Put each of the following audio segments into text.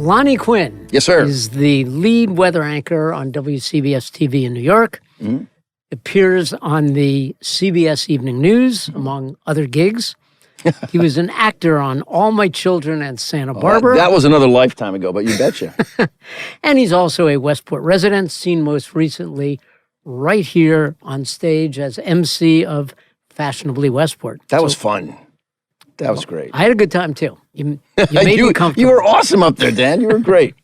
Lonnie Quinn. Yes, sir. Is the lead weather anchor on WCBS TV in New York. Mm-hmm. Appears on the CBS Evening News, among other gigs. He was an actor on All My Children and Santa Barbara. That was another lifetime ago, but you betcha. And he's also a Westport resident, seen most recently right here on stage as MC of Fashionably Westport. That was fun. That was great. I had a good time, too. You made me comfortable. You were awesome up there, Dan. You were great.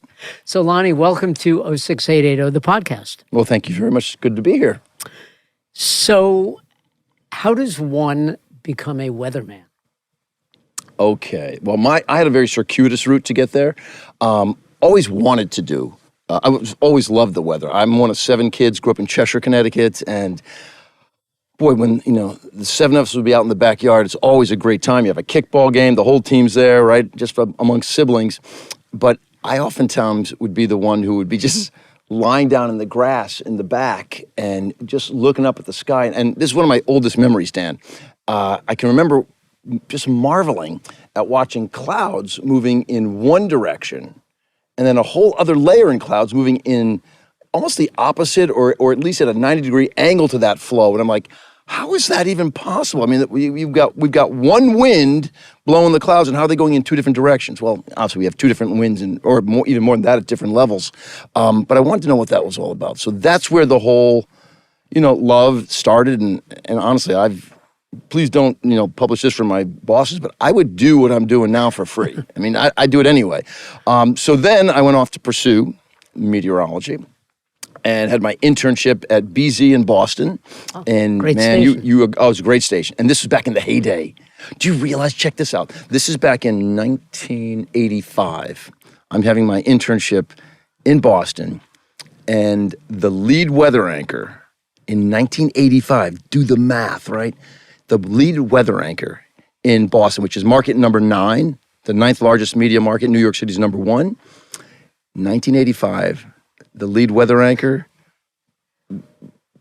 So, Lonnie, welcome to 06880, the podcast. Well, thank you very much. It's good to be here. So, how does one become a weatherman? Okay. Well, I had a very circuitous route to get there. Always wanted to do. Always loved the weather. I'm one of 7 kids, grew up in Cheshire, Connecticut, and boy, when, the 7 of us would be out in the backyard, it's always a great time. You have a kickball game, the whole team's there, right, just amongst siblings. But I oftentimes would be the one who would be just lying down in the grass in the back and just looking up at the sky. And this is one of my oldest memories, Dan. I can remember just marveling at watching clouds moving in one direction and then a whole other layer in clouds moving in almost the opposite or at least at a 90-degree angle to that flow. And I'm like, how is that even possible? I mean, we've got one wind blowing the clouds, and how are they going in 2 different directions? Well, obviously we have 2 different winds, or even more than that at different levels. But I wanted to know what that was all about. So that's where the whole, love started. And honestly, please don't, publish this for my bosses, but I would do what I'm doing now for free. I mean, I do it anyway. So then I went off to pursue meteorology. And had my internship at BZ in Boston. Oh, and great man, station. it was a great station. And this was back in the heyday. Do you realize, check this out. This is back in 1985. I'm having my internship in Boston. And the lead weather anchor in 1985, do the math, right? The lead weather anchor in Boston, which is market number 9, the 9th largest media market, New York City's number 1. 1985. The lead weather anchor,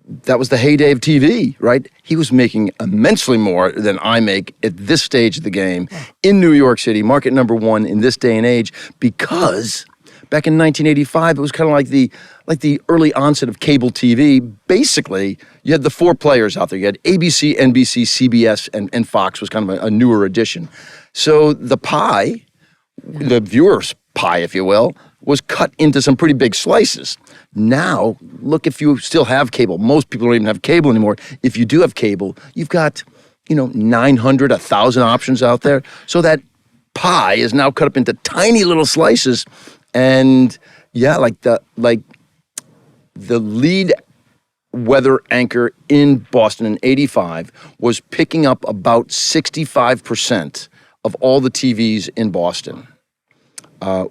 that was the heyday of TV, right? He was making immensely more than I make at this stage of the game in New York City, market number 1 in this day and age, because back in 1985, it was kind of like the early onset of cable TV. Basically, you had the 4 players out there. You had ABC, NBC, CBS, and Fox was kind of a newer addition. So the pie, the viewer's pie, if you will, was cut into some pretty big slices. Now, look, if you still have cable, most people don't even have cable anymore. If you do have cable, you've got, 900, 1,000 options out there. So that pie is now cut up into tiny little slices. And yeah, like the lead weather anchor in Boston in 85 was picking up about 65% of all the TVs in Boston.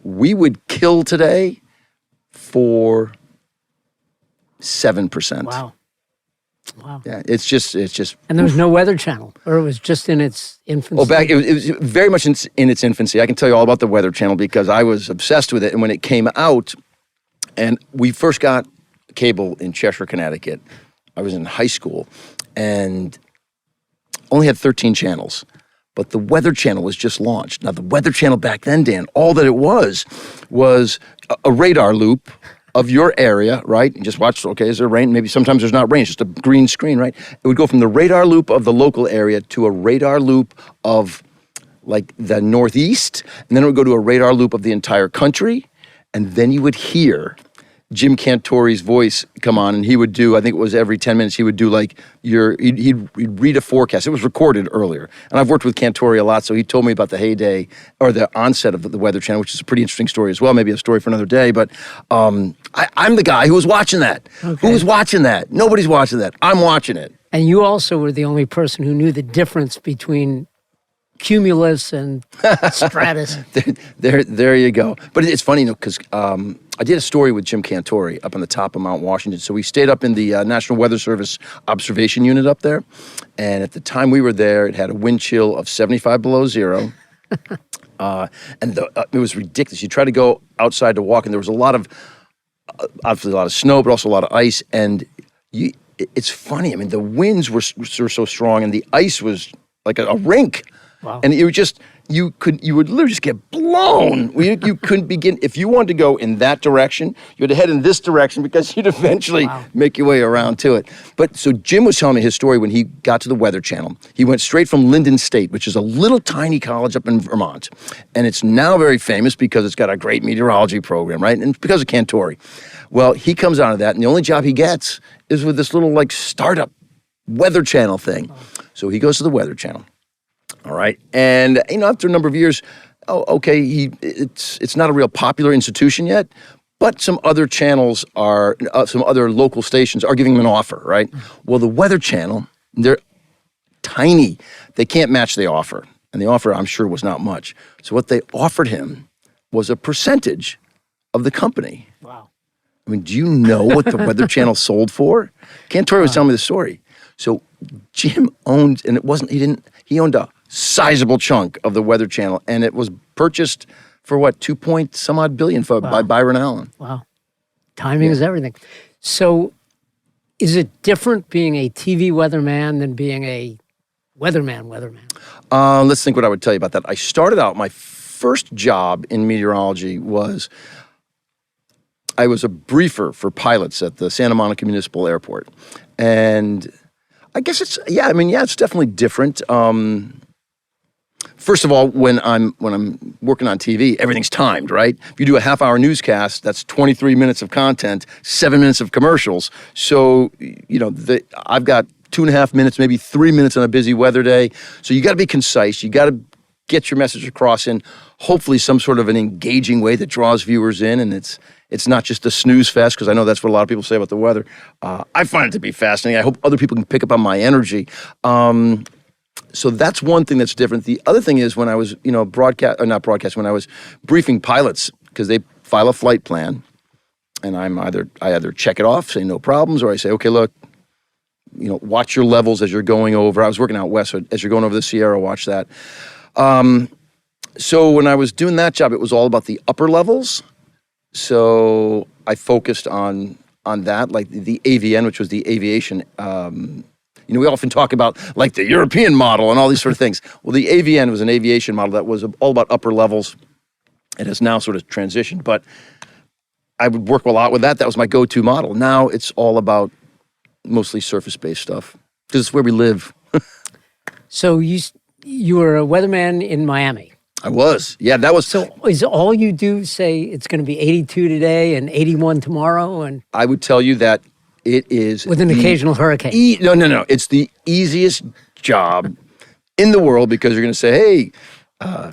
We would kill today for 7%. Wow. Yeah, it's just. And there was no Weather Channel, or it was just in its infancy? Well, it was very much in its infancy. I can tell you all about the Weather Channel because I was obsessed with it. And when it came out, and we first got cable in Cheshire, Connecticut, I was in high school, and only had 13 channels. But the Weather Channel was just launched. Now, the Weather Channel back then, Dan, all that it was a radar loop of your area, right? You just watch, okay, is there rain? Maybe sometimes there's not rain. It's just a green screen, right? It would go from the radar loop of the local area to a radar loop of, like, the Northeast, and then it would go to a radar loop of the entire country, and then you would hear Jim Cantori's voice come on, and he would do, I think it was every 10 minutes, he would do like he'd read a forecast. It was recorded earlier. And I've worked with Cantori a lot, so he told me about the heyday, or the onset of the Weather Channel, which is a pretty interesting story as well, maybe a story for another day. But I'm the guy who was watching that. Okay. Who was watching that? Nobody's watching that. I'm watching it. And you also were the only person who knew the difference between cumulus and stratus. There you go. But it's funny, because I did a story with Jim Cantori up on the top of Mount Washington. So we stayed up in the National Weather Service observation unit up there. And at the time we were there, it had a wind chill of 75 below zero. And it was ridiculous. You try to go outside to walk, and there was obviously a lot of snow, but also a lot of ice. And it's funny. I mean, the winds were so strong, and the ice was like a rink. Wow. And it was just, you would literally just get blown. You couldn't begin. If you wanted to go in that direction, you had to head in this direction because you'd eventually make your way around to it. But so Jim was telling me his story when he got to the Weather Channel. He went straight from Linden State, which is a little tiny college up in Vermont. And it's now very famous because it's got a great meteorology program, right? And it's because of Cantori. Well, he comes out of that, and the only job he gets is with this little like startup Weather Channel thing. So he goes to the Weather Channel. All right. And, after a number of years, it's not a real popular institution yet, but some other channels some other local stations are giving him an offer, right? Well, the Weather Channel, they're tiny. They can't match the offer. And the offer, I'm sure, was not much. So what they offered him was a percentage of the company. Wow. I mean, do you know what the Weather Channel sold for? Cantori was telling me the story. So Jim owned, and he owned a sizable chunk of the Weather Channel, and it was purchased for what, 2-point-some-odd billion by Byron Allen. Wow. Timing is everything. So is it different being a TV weatherman than being a weatherman? Let's think what I would tell you about that. I started out, my first job in meteorology was, I was a briefer for pilots at the Santa Monica Municipal Airport. And I guess it's definitely different. First of all, when I'm working on TV, everything's timed, right? If you do a half-hour newscast, that's 23 minutes of content, 7 minutes of commercials. So, I've got 2.5 minutes, maybe 3 minutes on a busy weather day. So you got to be concise. You got to get your message across in hopefully some sort of an engaging way that draws viewers in, and it's not just a snooze fest, because I know that's what a lot of people say about the weather. I find it to be fascinating. I hope other people can pick up on my energy. So that's one thing that's different. The other thing is when I was, when I was briefing pilots, because they file a flight plan, and I either check it off, say no problems, or I say, okay, look, watch your levels as you're going over. I was working out west, so as you're going over the Sierra, watch that. So when I was doing that job, it was all about the upper levels. So I focused on that, like the AVN, which was the aviation. We often talk about like the European model and all these sort of things. Well, the AVN was an aviation model that was all about upper levels. It has now sort of transitioned, but I would work a lot with that. That was my go-to model. Now it's all about mostly surface-based stuff because it's where we live. So you were a weatherman in Miami. I was. Yeah, that was. So is all you do say it's going to be 82 today and 81 tomorrow? And I would tell you that it is with an occasional hurricane. No. It's the easiest job in the world because you're going to say, hey,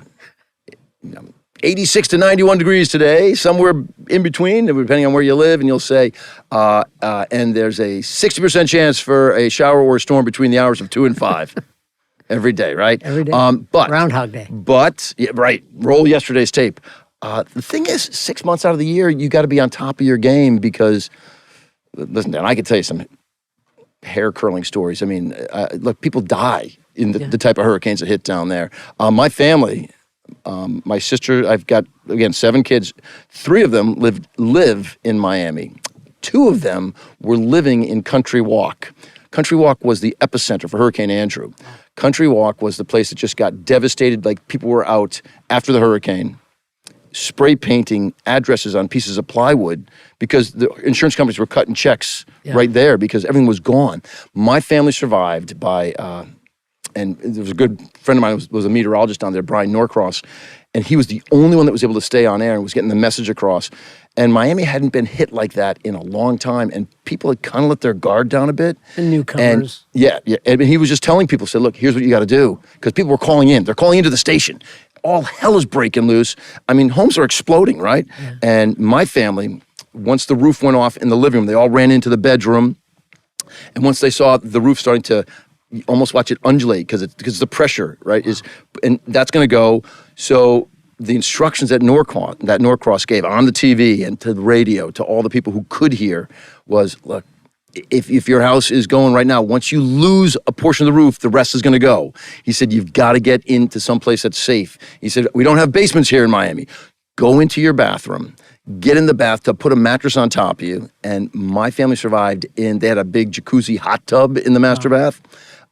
86 to 91 degrees today, somewhere in between, depending on where you live, and you'll say, and there's a 60% chance for a shower or a storm between the hours of 2 and 5. Every day, right? Every day. But Groundhog Day. But, yeah, right, roll yesterday's tape. The thing is, 6 months out of the year, you got to be on top of your game because, listen, Dan, I could tell you some hair-curling stories. I mean, look, people die in the type of hurricanes that hit down there. My family, my sister, I've got, again, 7 kids. 3 of them live in Miami. 2 of them were living in Country Walk. Country Walk was the epicenter for Hurricane Andrew. Country Walk was the place that just got devastated. Like, people were out after the hurricane, spray painting addresses on pieces of plywood because the insurance companies were cutting checks right there because everything was gone. My family survived by, and there was a good friend of mine was a meteorologist down there, Brian Norcross, and he was the only one that was able to stay on air and was getting the message across. And Miami hadn't been hit like that in a long time, and people had kind of let their guard down a bit. And newcomers. And, and he was just telling people, said, look, here's what you got to do. Because people were calling in. They're calling into the station. All hell is breaking loose. I mean, homes are exploding, right? Yeah. And my family, once the roof went off in the living room, they all ran into the bedroom. And once they saw the roof starting to almost watch it undulate because the pressure, right, and that's going to go. So the instructions that Norcross gave on the TV and to the radio to all the people who could hear was, look, if your house is going right now, once you lose a portion of the roof, the rest is going to go. He said, you've got to get into someplace that's safe. He said, we don't have basements here in Miami. Go into your bathroom, get in the bathtub, put a mattress on top of you. And my family survived they had a big jacuzzi hot tub in the master bath.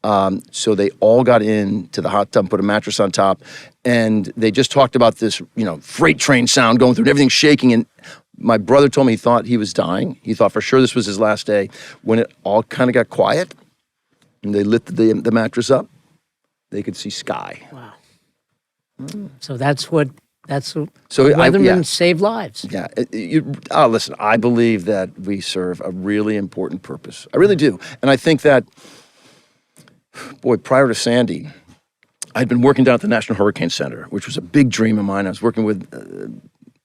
So they all got into the hot tub, put a mattress on top, and they just talked about this, freight train sound going through and everything shaking. And my brother told me he thought he was dying. He thought for sure this was his last day. When it all kind of got quiet and they lit the mattress up, they could see sky. Wow. So weathermen save lives. Yeah. Listen, I believe that we serve a really important purpose. I really do. And I think that, prior to Sandy, I'd been working down at the National Hurricane Center, which was a big dream of mine. I was working with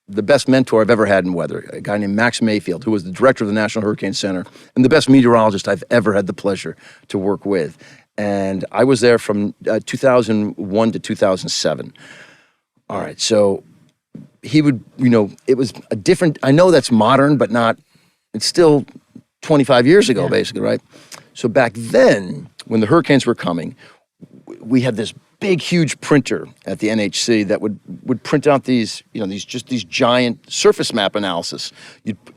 the best mentor I've ever had in weather, a guy named Max Mayfield, who was the director of the National Hurricane Center and the best meteorologist I've ever had the pleasure to work with. And I was there from 2001 to 2007. All right, so he would, it was a different, I know that's modern, but not, it's still 25 years ago, basically, right? So back then, when the hurricanes were coming, we had this big, huge printer at the NHC that would print out these giant surface map analysis.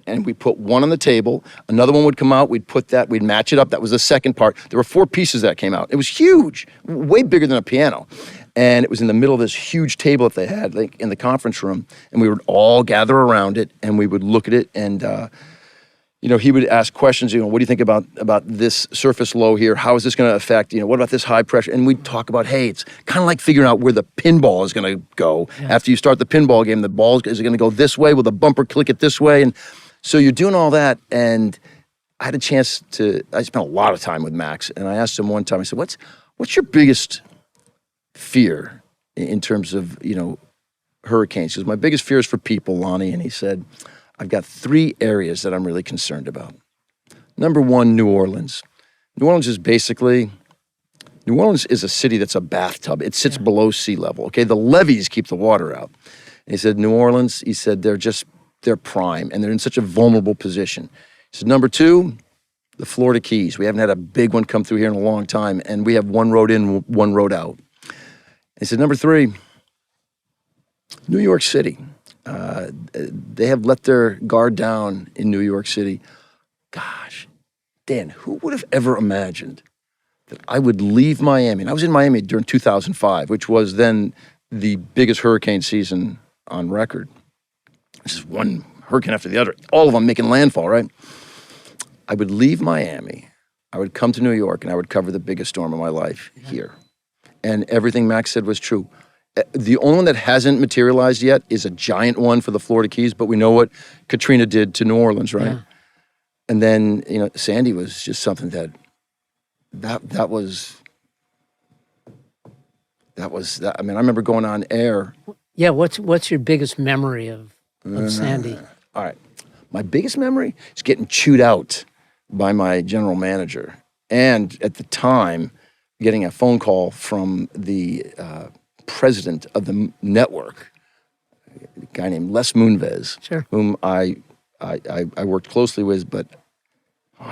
And we'd put one on the table, another one would come out, we'd match it up. That was the second part. There were 4 pieces that came out. It was huge, way bigger than a piano. And it was in the middle of this huge table that they had, like in the conference room, and we would all gather around it, and we would look at it, and he would ask questions. What do you think about this surface low here? How is this going to affect? What about this high pressure? And we'd talk about, hey, it's kind of like figuring out where the pinball is going to go. Yeah. After you start the pinball game, the ball is it going to go this way? Will the bumper click it this way? And so you're doing all that, and I had a chance I spent a lot of time with Max, and I asked him one time. I said, "What's your biggest fear in terms of, hurricanes?" He goes, "My biggest fear is for people, Lonnie." And he said, "I've got 3 areas that I'm really concerned about. Number 1, New Orleans. New Orleans is a city that's a bathtub. It sits below sea level, okay? The levees keep the water out." And he said, New Orleans, he said, they're prime, and they're in such a vulnerable position. He said, number 2, the Florida Keys. We haven't had a big one come through here in a long time, and we have one road in, one road out. He said, number 3, New York City. They have let their guard down in New York City. Gosh, Dan, who would have ever imagined that I would leave Miami? And I was in Miami during 2005, which was then the biggest hurricane season on record. Just one hurricane after the other, all of them making landfall, right? I would leave Miami, I would come to New York, and I would cover the biggest storm of my life here. And everything Max said was true. The only one that hasn't materialized yet is a giant one for the Florida Keys, but we know what Katrina did to New Orleans, right? Yeah. And then, Sandy was just something that was. I remember going on air. Yeah, what's your biggest memory of Sandy? All right. My biggest memory is getting chewed out by my general manager. And at the time, getting a phone call from the president of the network, a guy named Les Moonves, sure, whom I worked closely with, but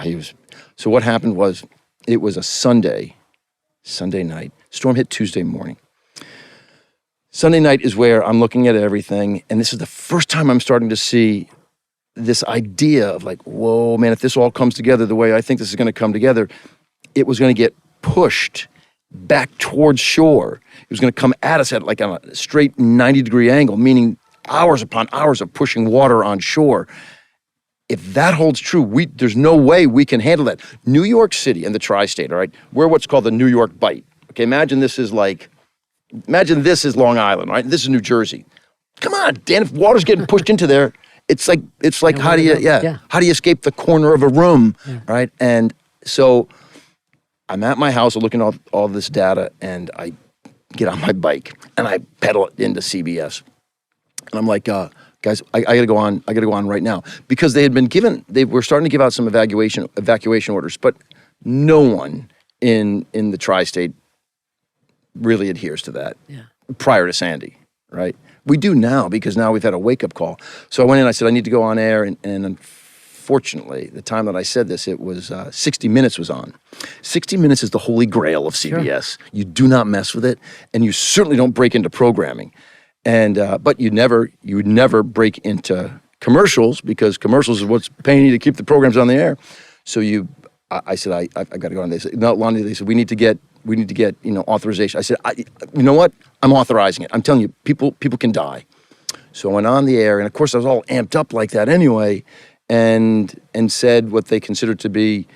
he was. So what happened was, it was a Sunday night. Storm hit Tuesday morning. Sunday night is where I'm looking at everything, and this is the first time I'm starting to see this idea of like, whoa, man, if this all comes together the way I think this is going to come together, it was going to get pushed back towards shore. It was going to come at us at like on a straight 90-degree angle, meaning hours upon hours of pushing water on shore. If that holds true, there's no way we can handle that. New York City and the tri-state, all right, we're what's called the New York Bight. Okay, imagine this is Long Island, right? This is New Jersey. Come on, Dan, if water's getting pushed into there, it's like how do you escape the corner of a room, right? And so I'm at my house looking at all this data, and I get on my bike and I pedal it into CBS. And I'm like, guys, I gotta go on right now. Because they were starting to give out some evacuation orders, but no one in the tri-state really adheres to that prior to Sandy, right? We do now, because now we've had a wake-up call. So I went in, I said, I need to go on air, and unfortunately, the time that I said this, it was 60 Minutes was on. 60 Minutes is the holy grail of CBS. Sure. You do not mess with it, and you certainly don't break into programming. And but you would never break into commercials, because commercials is what's paying you to keep the programs on the air. So I said, I got to go on. They said, no, Lonnie, they said, we need to get authorization. I said, you know what? I'm authorizing it. I'm telling you, people can die. So I went on the air, and of course I was all amped up like that anyway, and said what they considered to be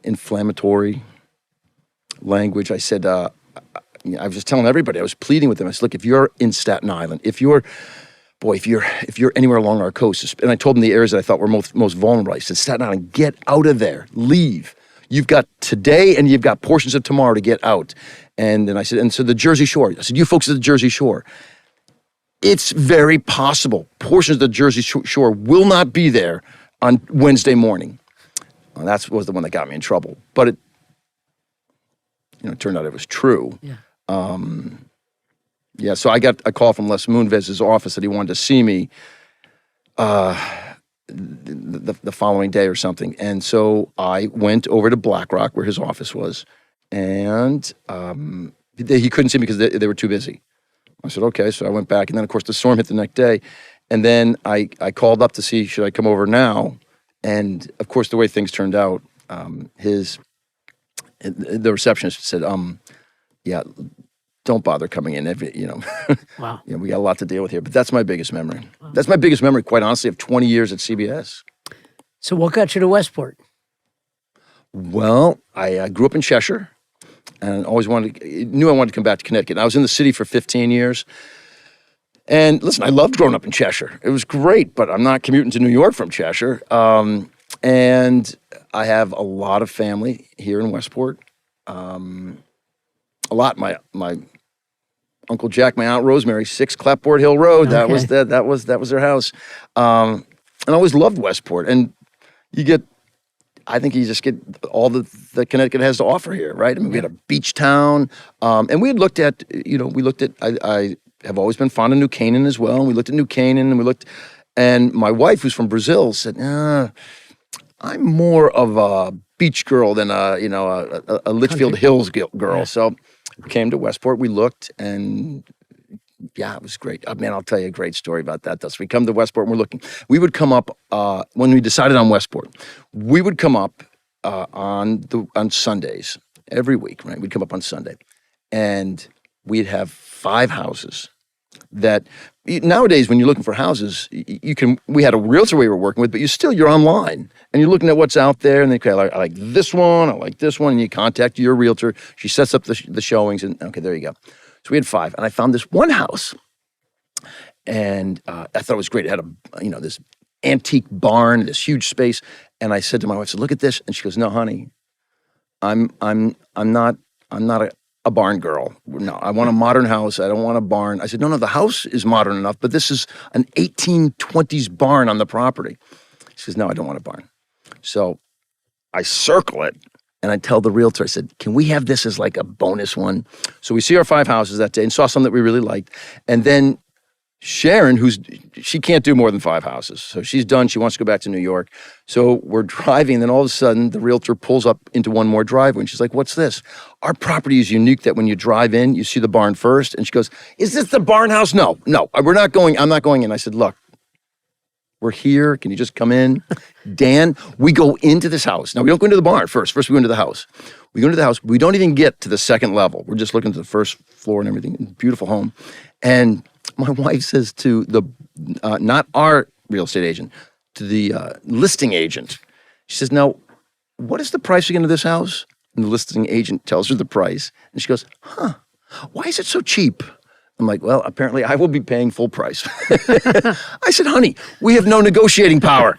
inflammatory language. I said, I was just telling everybody, I was pleading with them. I said, look, if you're in Staten Island, if you're anywhere along our coast, and I told them the areas that I thought were most vulnerable. I said, Staten Island, get out of there, leave. You've got today and you've got portions of tomorrow to get out. And then I said, and so the Jersey Shore, I said, you folks at the Jersey Shore, it's very possible portions of the Jersey Shore will not be there on Wednesday morning. Well, that was the one that got me in trouble. But it turned out it was true. Yeah. Yeah, so I got a call from Les Moonves' office that he wanted to see me the following day or something. And so I went over to Black Rock, where his office was, and he couldn't see me because they were too busy. I said, okay, so I went back, and then, of course, the storm hit the next day. And then I called up to see, should I come over now? And, of course, the way things turned out, the receptionist said, yeah, don't bother coming in. Wow. We got a lot to deal with here. But that's my biggest memory. Wow. That's my biggest memory, quite honestly, of 20 years at CBS. So what got you to Westport? Well, I grew up in Cheshire and always knew I wanted to come back to Connecticut. And I was in the city for 15 years. And listen, I loved growing up in Cheshire. It was great, but I'm not commuting to New York from Cheshire. And I have a lot of family here in Westport. A lot. My Uncle Jack, my Aunt Rosemary, 6 Clapboard Hill Road. That was their house. And I always loved Westport. And I think you just get all that Connecticut has to offer here, right? I mean, we had a beach town, and we had looked at, I have always been fond of New Canaan as well. And we looked at New Canaan, and my wife, who's from Brazil, said, I'm more of a beach girl than a Litchfield Hills girl. Yeah. So we came to Westport, we looked, and yeah, it was great. Man, I'll tell you a great story about that. So we come to Westport and we're looking. We would come up, when we decided on Westport, we would come up on Sundays every week, right? We'd come up on Sunday, and we'd have 5 houses that nowadays when you're looking for houses, we had a realtor we were working with, but you're online and you're looking at what's out there, and they say, I like this one, I like this one, and you contact your realtor. She sets up the showings, and okay, there you go. So we had 5, and I found this one house, and I thought it was great. It had this antique barn, this huge space, and I said to my wife, look at this, and she goes, no, honey, I'm not a barn girl. No, I want a modern house. I don't want a barn. I said, no, the house is modern enough, but this is an 1820s barn on the property. She says, no, I don't want a barn. So I circle it, and I tell the realtor, I said, can we have this as like a bonus one? So we see our 5 houses that day and saw some that we really liked. And then Sharon, she can't do more than 5 houses. So she's done. She wants to go back to New York. So we're driving, and then all of a sudden, the realtor pulls up into one more driveway, and she's like, what's this? Our property is unique that when you drive in, you see the barn first. And she goes, is this the barn house? No, I'm not going in. I said, look, we're here. Can you just come in? Dan, we go into this house. Now, we don't go into the barn first. First, we go into the house. We go into the house. We don't even get to the second level. We're just looking at the first floor and everything. Beautiful home. And my wife says to not our real estate agent, to the listing agent, she says, now, what is the price again of this house? And the listing agent tells her the price. And she goes, why is it so cheap? I'm like, well, apparently I will be paying full price. I said, honey, we have no negotiating power.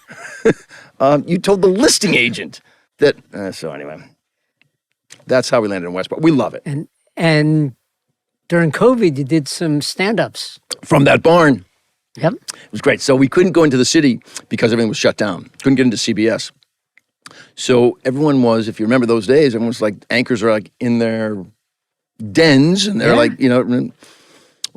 You told the listing agent that. So anyway, that's how we landed in Westport. We love it. And during COVID, you did some stand-ups. From that barn. Yep. It was great. So we couldn't go into the city because everything was shut down. Couldn't get into CBS. So everyone was, if you remember those days, everyone was like, anchors are like in their dens, and they're like,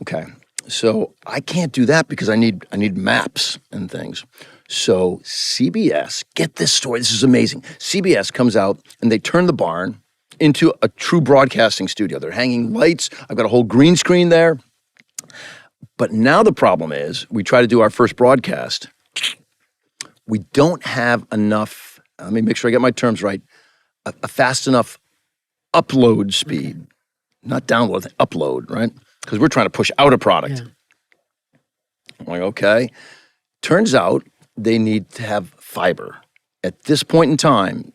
okay. So I can't do that because I need maps and things. So CBS, get this story, this is amazing. CBS comes out and they turn the barn into a true broadcasting studio. They're hanging lights. I've got a whole green screen there. But now the problem is we try to do our first broadcast. We don't have enough let me make sure I get my terms right, a fast enough upload speed, not download, upload, right? Because we're trying to push out a product. Yeah. I'm like, okay. Turns out they need to have fiber. At this point in time,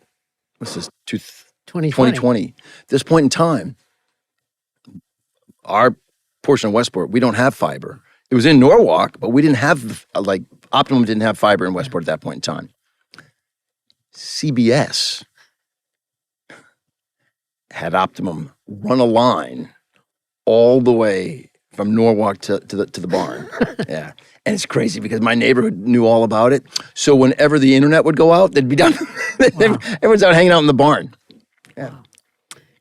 what's this, 2020. This point in time, our portion of Westport, we don't have fiber. It was in Norwalk, but we didn't have, Optimum didn't have fiber in Westport at that point in time. CBS had Optimum run a line all the way from Norwalk to the barn. Yeah. And it's crazy because my neighborhood knew all about it. So whenever the internet would go out, they'd be done. Wow. Everyone's out hanging out in the barn. Yeah. Wow.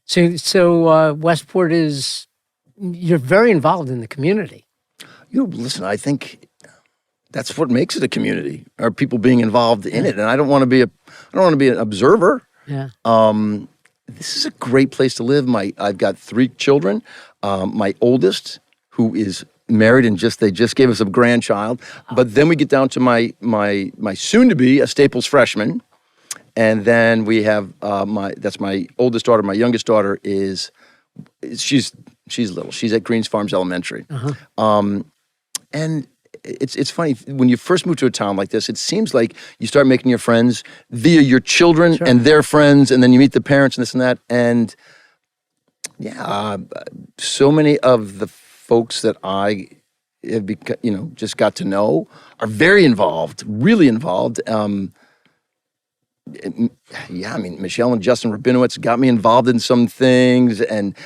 So Westport you're very involved in the community. Listen, I think that's what makes it a community, are people being involved in it. And I don't want to be an observer. Yeah. This is a great place to live. I've got 3 children. My oldest, who is married and they just gave us a grandchild. But then we get down to my soon-to-be a Staples freshman. And then we have that's my oldest daughter. My youngest daughter she's little. She's at Greens Farms Elementary. Uh-huh. And it's funny, when you first move to a town like this, it seems like you start making your friends via your children and their friends, and then you meet the parents and this and that. And so many of the folks that I have just got to know are very involved, really involved. Michelle and Justin Rabinowitz got me involved in some things, and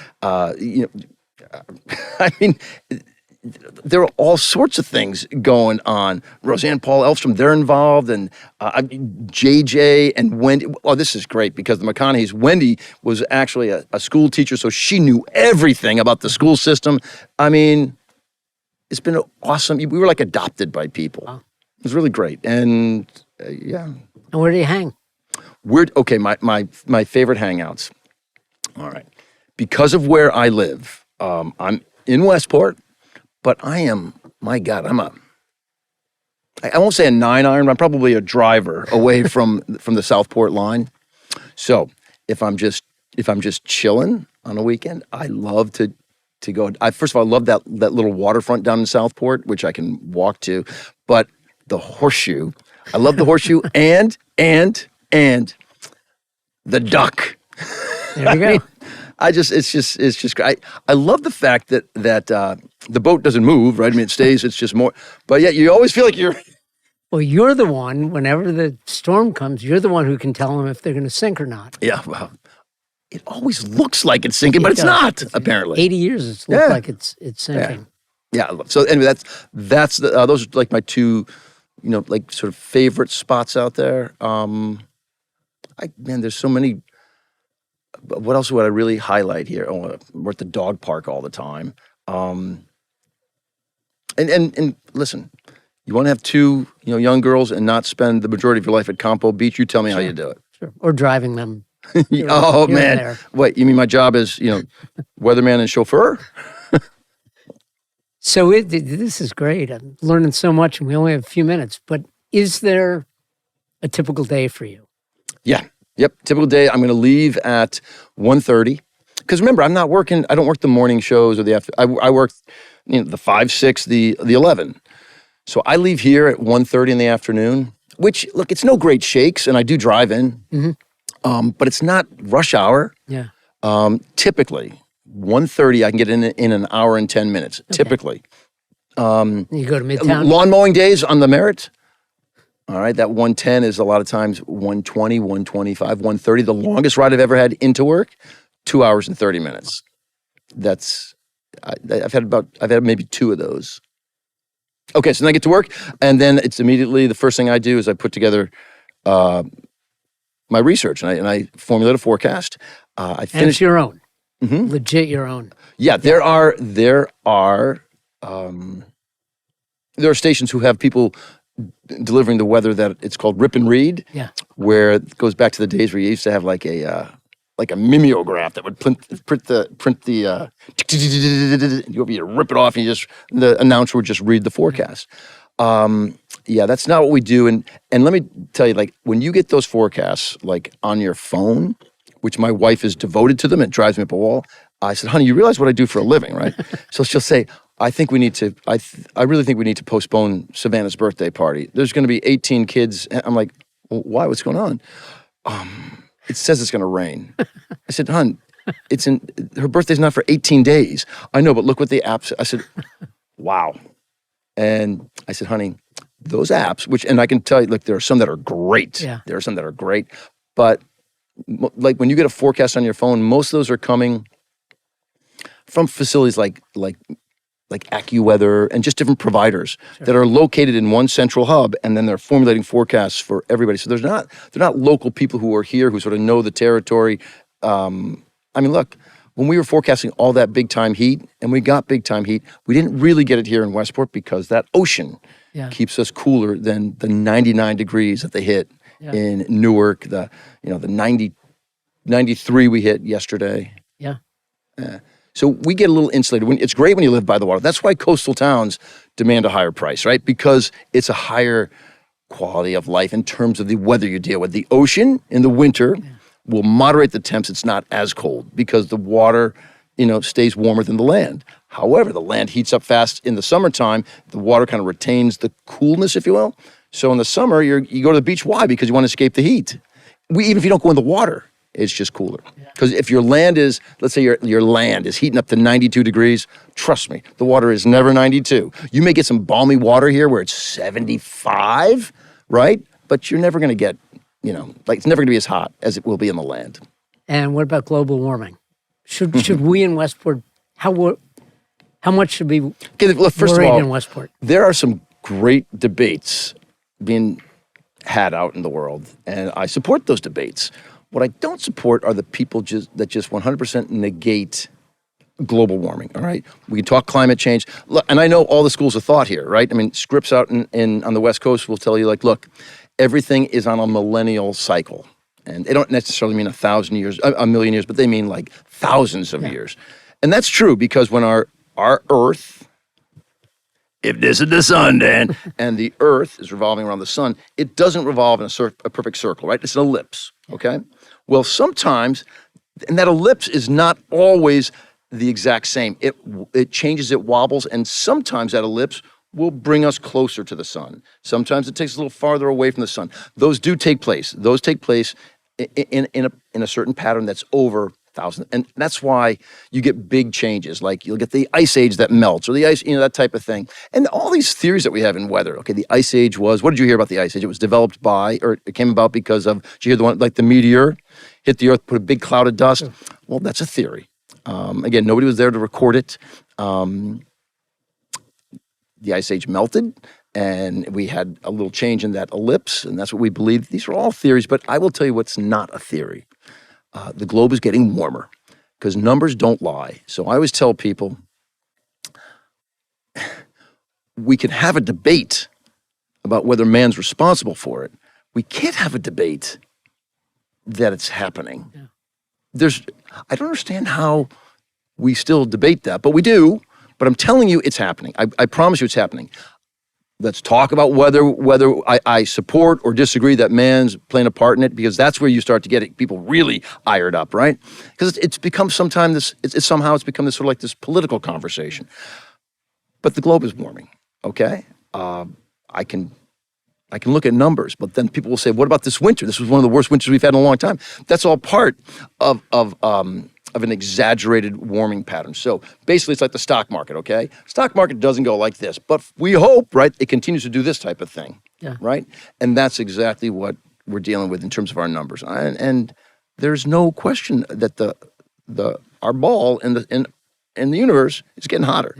there are all sorts of things going on. Roseanne Paul Elfstrom, they're involved, and JJ and Wendy. Oh, this is great because the McConaughey's, Wendy was actually a school teacher, so she knew everything about the school system. I mean, it's been awesome. We were like adopted by people. Wow. It was really great, and yeah. And where do you hang? My favorite hangouts. All right. Because of where I live, I'm in Westport, but I am, my God, I won't say a 9-iron, but I'm probably a driver away from the Southport line. So if I'm just chilling on a weekend, I love to go. First of all, I love that little waterfront down in Southport, which I can walk to. But the Horseshoe, I love the Horseshoe and the Duck. There you go. It's just great. I love the fact that the boat doesn't move, right? I mean, it stays. It's just more. But yet you always feel like you're. Well, you're the one. Whenever the storm comes, you're the one who can tell them if they're going to sink or not. Yeah. Well, it always looks like it's sinking, but it's not. Apparently, 80 years it's looked like it's sinking. Yeah. So anyway, that's those are like my 2, like sort of favorite spots out there. There's so many. What else would I really highlight here? Oh, we're at the dog park all the time. And listen, you want to have 2 young girls and not spend the majority of your life at Campo Beach? You tell me how you do it. Sure. Or driving them. Oh man! Wait, you mean my job is weatherman and chauffeur? So this is great. I'm learning so much, and we only have a few minutes. But is there a typical day for you? Yeah. Yep. Typical day. I'm going to leave at 1:30. Because remember, I'm not working. I don't work the morning shows or the after. I work, the 5, 6, the 11. So I leave here at 1:30 in the afternoon. Which, look, it's no great shakes, and I do drive in. Mm-hmm. But it's not rush hour. Yeah. Typically, 1:30, I can get in an hour and 10 minutes. Okay. Typically. You go to Midtown. Lawn mowing days on the Merritt. All right, that 110 is a lot of times 120, 125, 130. The longest ride I've ever had into work, 2 hours and 30 minutes. I've had maybe 2 of those. Okay, so then I get to work, and then it's immediately, the first thing I do is I put together my research, and I formulate a forecast. I finish. And it's your own. Mm-hmm. Legit your own. Yeah, there are stations who have people delivering the weather that it's called rip and read. Yeah. Where it goes back to the days where you used to have like a mimeograph that would print the you rip it off and the announcer would just read the forecast. Yeah, that's not what we do. And let me tell you, like, when you get those forecasts, like, on your phone, which my wife is devoted to them, it drives me up a wall. I said, honey, you realize what I do for a living, right? So she'll say, I really think we need to postpone Savannah's birthday party. There's going to be 18 kids. And I'm like, well, why? What's going on? It says it's going to rain. I said, hon, her birthday's not for 18 days. I know, but look what the apps. I said, wow. And I said, honey, those apps, and I can tell you, look, there are some that are great. Yeah. There are some that are great. But like when you get a forecast on your phone, most of those are coming from facilities like AccuWeather and just different providers that are located in one central hub, and then they're formulating forecasts for everybody. So they're not local people who are here who sort of know the territory. I mean, look, when we were forecasting all that big time heat, and we got big time heat, we didn't really get it here in Westport because that ocean keeps us cooler than the 99 degrees that they hit in Newark. The 93 we hit yesterday. Yeah. So we get a little insulated. It's great when you live by the water. That's why coastal towns demand a higher price, right? Because it's a higher quality of life in terms of the weather you deal with. The ocean in the winter will moderate the temps. It's not as cold because the water, stays warmer than the land. However, the land heats up fast in the summertime. The water kind of retains the coolness, if you will. So in the summer, you go to the beach. Why? Because you want to escape the heat. Even if you don't go in the water, it's just cooler. Because if your land is, let's say your land is heating up to 92 degrees, trust me, the water is never 92. You may get some balmy water here where it's 75, right? But you're never going to get, it's never going to be as hot as it will be in the land. And what about global warming? Should we in Westport, how much should be first of all, in Westport? There are some great debates being had out in the world, and I support those debates. What I don't support are the people that just 100% negate global warming, all right? We can talk climate change. Look, and I know all the schools of thought here, right? I mean, scripts out on the West Coast will tell you, like, look, everything is on a millennial cycle. And they don't necessarily mean 1,000 years, a million years, but they mean like thousands of years. And that's true because when our Earth, if this is the sun, Dan, and the Earth is revolving around the sun, it doesn't revolve in a perfect circle, right? It's an ellipse, okay? Well, sometimes, and that ellipse is not always the exact same. It changes, it wobbles, and sometimes that ellipse will bring us closer to the sun. Sometimes it takes us a little farther away from the sun. Those do take place. Those take place in a certain pattern that's over 1,000. And that's why you get big changes, like you'll get the ice age that melts, or the ice, that type of thing. And all these theories that we have in weather. Okay, the ice age what did you hear about the ice age? It was developed or it came about because of, did you hear the one, like the meteor hit the Earth, put a big cloud of dust? Well, that's a theory. Again, nobody was there to record it. The ice age melted, and we had a little change in that ellipse, and that's what we believe. These are all theories, but I will tell you what's not a theory. The globe is getting warmer because numbers don't lie. So I always tell people, we can have a debate about whether man's responsible for it. We can't have a debate that it's happening. Yeah. I don't understand how we still debate that, but we do. But I'm telling you, it's happening. I promise you it's happening. Let's talk about whether I support or disagree that man's playing a part in it, because that's where you start to get people really ired up, right? Because it's become somehow it's become this sort of like this political conversation. But the globe is warming, okay? I can look at numbers, but then people will say, what about this winter? This was one of the worst winters we've had in a long time. That's all part of an exaggerated warming pattern. So basically, it's like the stock market, okay? Stock market doesn't go like this, but we hope, right, it continues to do this type of thing, right? And that's exactly what we're dealing with in terms of our numbers. And there's no question that our ball in the universe is getting hotter.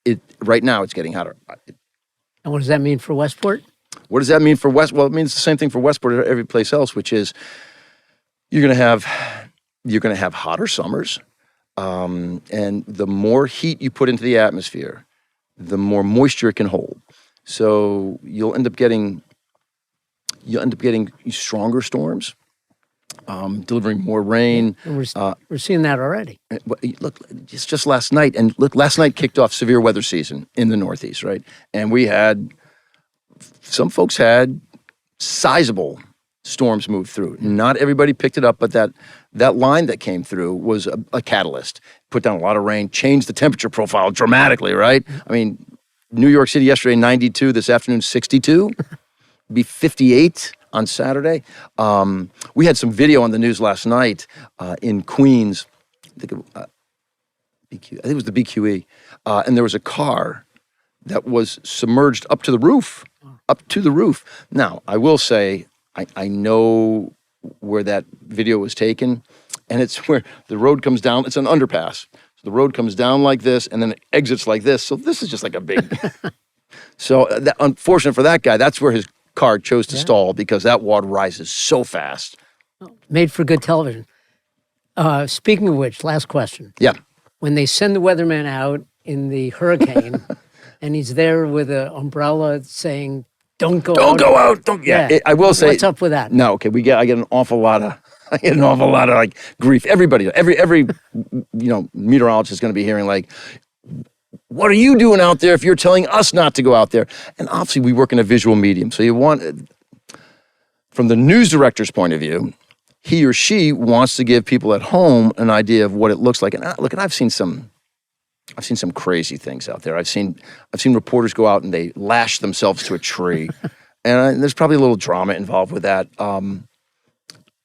Yeah. Right now, it's getting hotter. And what does that mean for Westport? What does that mean for Westport? Well, it means the same thing for Westport and every place else, which is you're going to have hotter summers, and the more heat you put into the atmosphere, the more moisture it can hold. So you'll end up getting stronger storms, delivering more rain. And we're seeing that already. Look, it's just last night, last night kicked off severe weather season in the Northeast, right? And we had some folks had sizable storms move through. Not everybody picked it up, but that line that came through was a catalyst. Put down a lot of rain, changed the temperature profile dramatically, right? I mean, New York City yesterday, 92. This afternoon, 62. Be 58 on Saturday. We had some video on the news last night in Queens. I think it was the BQE. And there was a car that was submerged up to the roof. Up to the roof. Now, I will say, I know where that video was taken, and it's where the road comes down. It's an underpass. So the road comes down like this, and then it exits like this. So this is just like a big... So unfortunate for that guy, that's where his car chose to stall, because that water rises so fast. Made for good television. Speaking of which, last question. Yeah. When they send the weatherman out in the hurricane, and he's there with an umbrella saying, "Don't go out." Don't. Yeah. I will say. What's up with that? No. Okay. I get an awful lot of like grief. Everybody. Every meteorologist is going to be hearing like, "What are you doing out there if you're telling us not to go out there?" And obviously, we work in a visual medium, so you want, from the news director's point of view, he or she wants to give people at home an idea of what it looks like. And I've seen some crazy things out there. I've seen reporters go out and they lash themselves to a tree, and there's probably a little drama involved with that.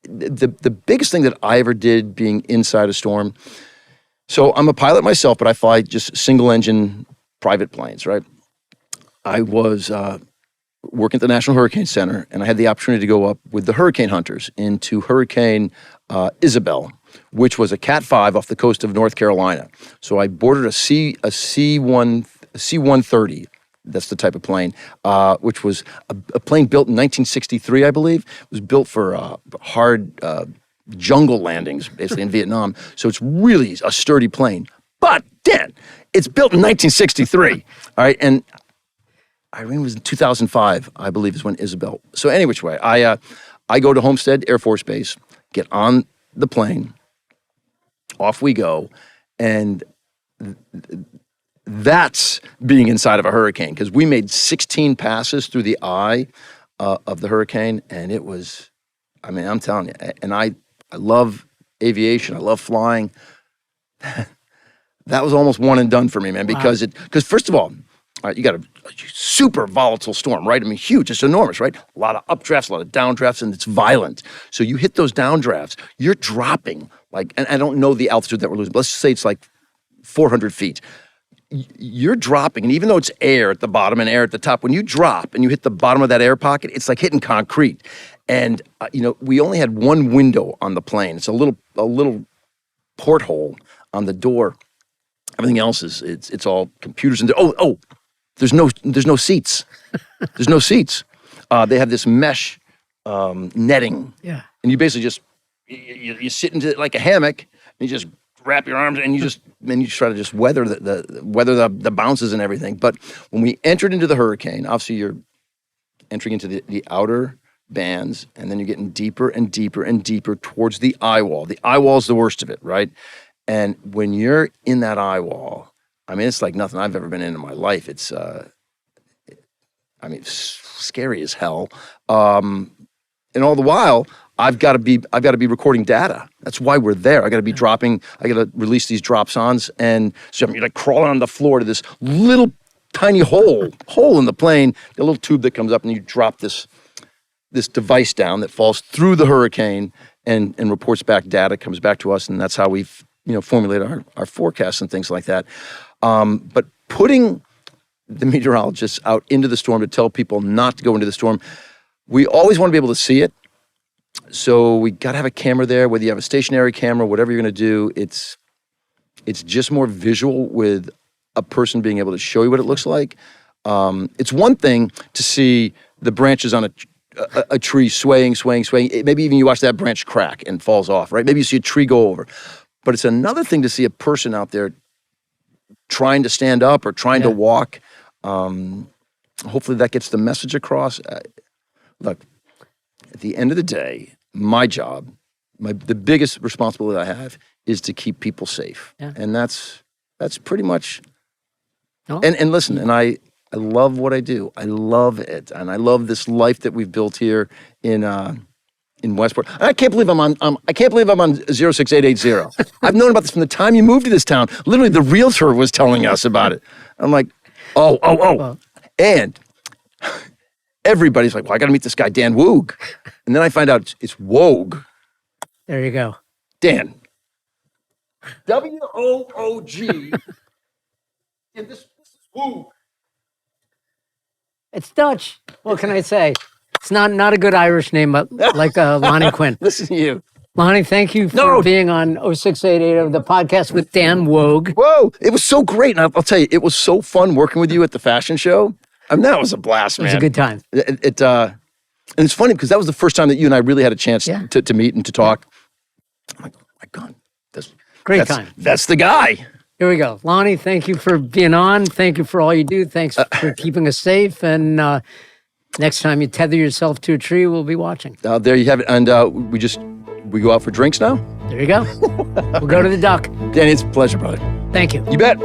The biggest thing that I ever did being inside a storm. So I'm a pilot myself, but I fly just single engine private planes, right? I was working at the National Hurricane Center, and I had the opportunity to go up with the hurricane hunters into Hurricane Isabel, which was a Cat 5 off the coast of North Carolina. So I boarded a C-130. That's the type of plane, which was a plane built in 1963, I believe. It was built for hard jungle landings, basically in Vietnam. So it's really a sturdy plane. But, Dan, it's built in 1963, all right? And Irene was in 2005, I believe, is when Isabel. So any which way, I go to Homestead Air Force Base, get on the plane, off we go, and that's being inside of a hurricane, because we made 16 passes through the eye of the hurricane, and it was, I mean, I'm telling you, and I love aviation, I love flying. That was almost one and done for me, man, because first of all, you got a super volatile storm, right? I mean, huge, it's enormous, right? A lot of updrafts, a lot of downdrafts, and it's violent. So you hit those downdrafts, you're dropping, like, and I don't know the altitude that we're losing, but let's just say it's like 400 feet. You're dropping, and even though it's air at the bottom and air at the top, when you drop and you hit the bottom of that air pocket, it's like hitting concrete. And, we only had one window on the plane. It's a little porthole on the door. Everything else it's all computers. And there's no seats. There's no seats. They have this mesh netting. Yeah. And you basically just, you sit into like a hammock, and you just wrap your arms, and you try to just weather the bounces and everything. But when we entered into the hurricane, obviously you're entering into the outer bands, and then you're getting deeper and deeper and deeper towards the eye wall. The eye wall is the worst of it, right? And when you're in that eye wall, I mean, it's like nothing I've ever been in my life. It's, it's scary as hell. And all the while, I've got to be recording data. That's why we're there. I got to be dropping. I got to release these drops-ons, and so I'm like crawling on the floor to this little tiny hole in the plane, a little tube that comes up, and you drop this device down that falls through the hurricane and reports back data, comes back to us, and that's how we've formulated our forecasts and things like that. But putting the meteorologists out into the storm to tell people not to go into the storm, we always want to be able to see it. So we got to have a camera there, whether you have a stationary camera, whatever you're going to do. It's just more visual with a person being able to show you what it looks like. It's one thing to see the branches on a tree swaying. Maybe even you watch that branch crack and falls off, right? Maybe you see a tree go over. But it's another thing to see a person out there trying to stand up or trying to walk. Hopefully that gets the message across. Look, at the end of the day, my job, the biggest responsibility I have is to keep people safe. Yeah. And that's pretty much, and listen, and I I love what I do. I love it, and I love this life that we've built here in Westport. And I can't believe I'm on. I can't believe I'm on 06880. I've known about this from the time you moved to this town. Literally, the realtor was telling us about it. I'm like, oh, and everybody's like, well, I got to meet this guy Dan Woog, and then I find out it's Woog. There you go, Dan. W-O-O-G. And this is Woog. it's Dutch. What can I say? It's not a good Irish name, but like Lonnie Quinn. Listen to you. Lonnie, thank you for being on 06880, the podcast with Dan Woog. Whoa, it was so great. And I'll tell you, it was so fun working with you at the fashion show. I mean, that was a blast, man. It was a good time. And it's funny because that was the first time that you and I really had a chance to meet and to talk. I'm like, oh my God. Great time. That's the guy. Here we go. Lonnie, thank you for being on. Thank you for all you do. Thanks for keeping us safe. And next time you tether yourself to a tree, we'll be watching. There you have it. And we go out for drinks now? There you go. We'll go to the Duck. Danny, it's a pleasure, brother. Thank you. You bet.